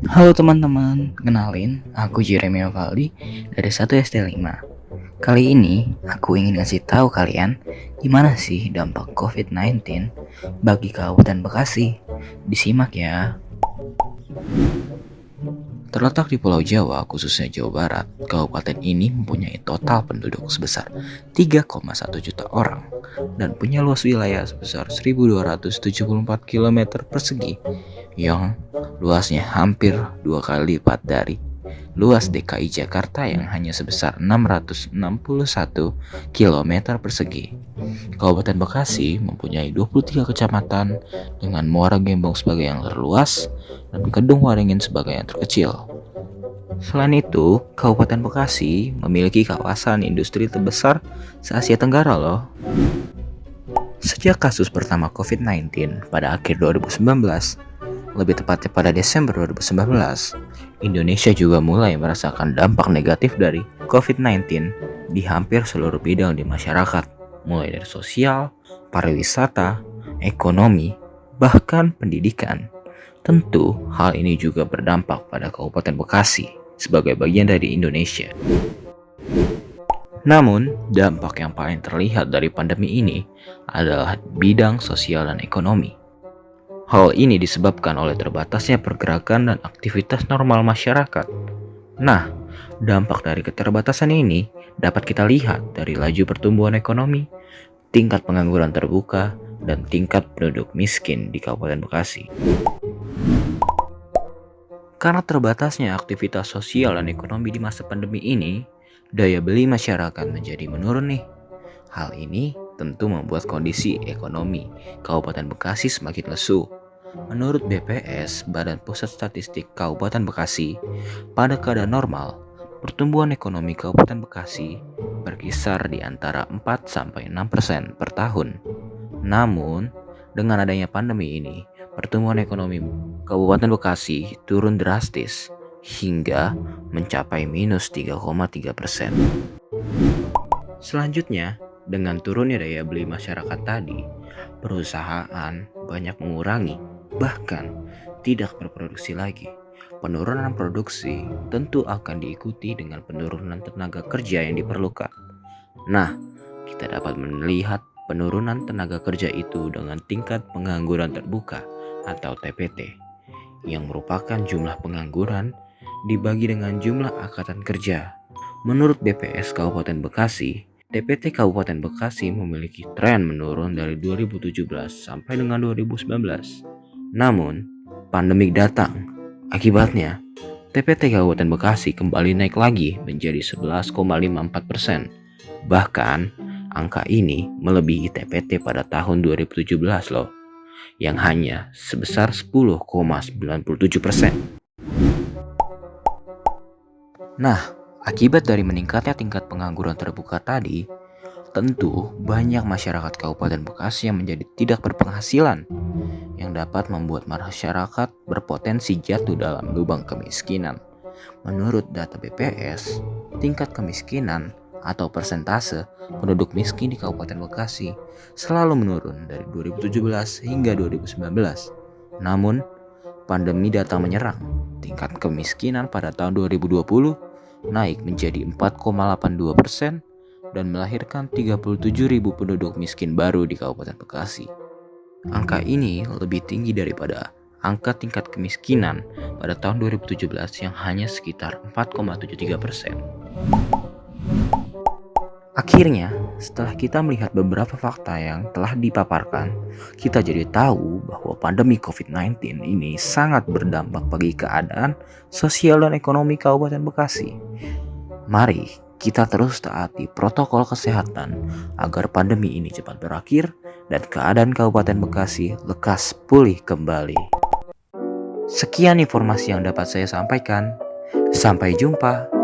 Halo teman-teman, kenalin, aku Jeremy Ovaldi dari 1ST5. Kali ini, aku ingin ngasih tahu kalian gimana sih dampak COVID-19 bagi Kabupaten Bekasi. Disimak ya. Terletak di Pulau Jawa, khususnya Jawa Barat, kabupaten ini mempunyai total penduduk sebesar 3,1 juta orang dan punya luas wilayah sebesar 1.274 km persegi yang luasnya hampir 2 kali lipat dari luas DKI Jakarta yang hanya sebesar 661 km persegi. Kabupaten Bekasi mempunyai 23 kecamatan dengan Muara Gembong sebagai yang terluas dan Kedung Waringin sebagai yang terkecil. Selain itu, Kabupaten Bekasi memiliki kawasan industri terbesar se-Asia Tenggara loh. Sejak kasus pertama COVID-19 pada akhir 2019, lebih tepatnya pada Desember 2019, Indonesia juga mulai merasakan dampak negatif dari COVID-19 di hampir seluruh bidang di masyarakat, mulai dari sosial, pariwisata, ekonomi, bahkan pendidikan. Tentu, hal ini juga berdampak pada Kabupaten Bekasi sebagai bagian dari Indonesia. Namun, dampak yang paling terlihat dari pandemi ini adalah bidang sosial dan ekonomi. Hal ini disebabkan oleh terbatasnya pergerakan dan aktivitas normal masyarakat. Nah, dampak dari keterbatasan ini dapat kita lihat dari laju pertumbuhan ekonomi, tingkat pengangguran terbuka, dan tingkat penduduk miskin di Kabupaten Bekasi. Karena terbatasnya aktivitas sosial dan ekonomi di masa pandemi ini, daya beli masyarakat menjadi menurun nih. Hal ini tentu membuat kondisi ekonomi Kabupaten Bekasi semakin lesu. Menurut BPS, Badan Pusat Statistik Kabupaten Bekasi, pada keadaan normal, pertumbuhan ekonomi Kabupaten Bekasi berkisar di antara 4-6% per tahun. Namun, dengan adanya pandemi ini, pertumbuhan ekonomi Kabupaten Bekasi turun drastis hingga mencapai minus 3,3%. Selanjutnya, dengan turunnya daya beli masyarakat tadi, perusahaan banyak mengurangi, bahkan tidak berproduksi lagi. Penurunan produksi tentu akan diikuti dengan penurunan tenaga kerja yang diperlukan. Nah, kita dapat melihat penurunan tenaga kerja itu dengan tingkat pengangguran terbuka atau TPT, yang merupakan jumlah pengangguran dibagi dengan jumlah angkatan kerja. Menurut BPS Kabupaten Bekasi, TPT Kabupaten Bekasi memiliki tren menurun dari 2017 sampai dengan 2019. Namun, pandemik datang. Akibatnya, TPT Kabupaten Bekasi kembali naik lagi menjadi 11,54%. Bahkan, angka ini melebihi TPT pada tahun 2017 loh, yang hanya sebesar 10,97%. Nah, akibat dari meningkatnya tingkat pengangguran terbuka tadi, tentu banyak masyarakat Kabupaten Bekasi yang menjadi tidak berpenghasilan, yang dapat membuat masyarakat berpotensi jatuh dalam lubang kemiskinan. Menurut data BPS, tingkat kemiskinan atau persentase penduduk miskin di Kabupaten Bekasi selalu menurun dari 2017 hingga 2019. Namun, pandemi datang menyerang. Tingkat kemiskinan pada tahun 2020 naik menjadi 4,82% dan melahirkan 37.000 penduduk miskin baru di Kabupaten Bekasi. Angka ini lebih tinggi daripada angka tingkat kemiskinan pada tahun 2017 yang hanya sekitar 4,73%. Akhirnya, setelah kita melihat beberapa fakta yang telah dipaparkan, kita jadi tahu bahwa pandemi COVID-19 ini sangat berdampak bagi keadaan sosial dan ekonomi Kabupaten Bekasi. Mari kita terus taati protokol kesehatan agar pandemi ini cepat berakhir dan keadaan Kabupaten Bekasi lekas pulih kembali. Sekian informasi yang dapat saya sampaikan. Sampai jumpa.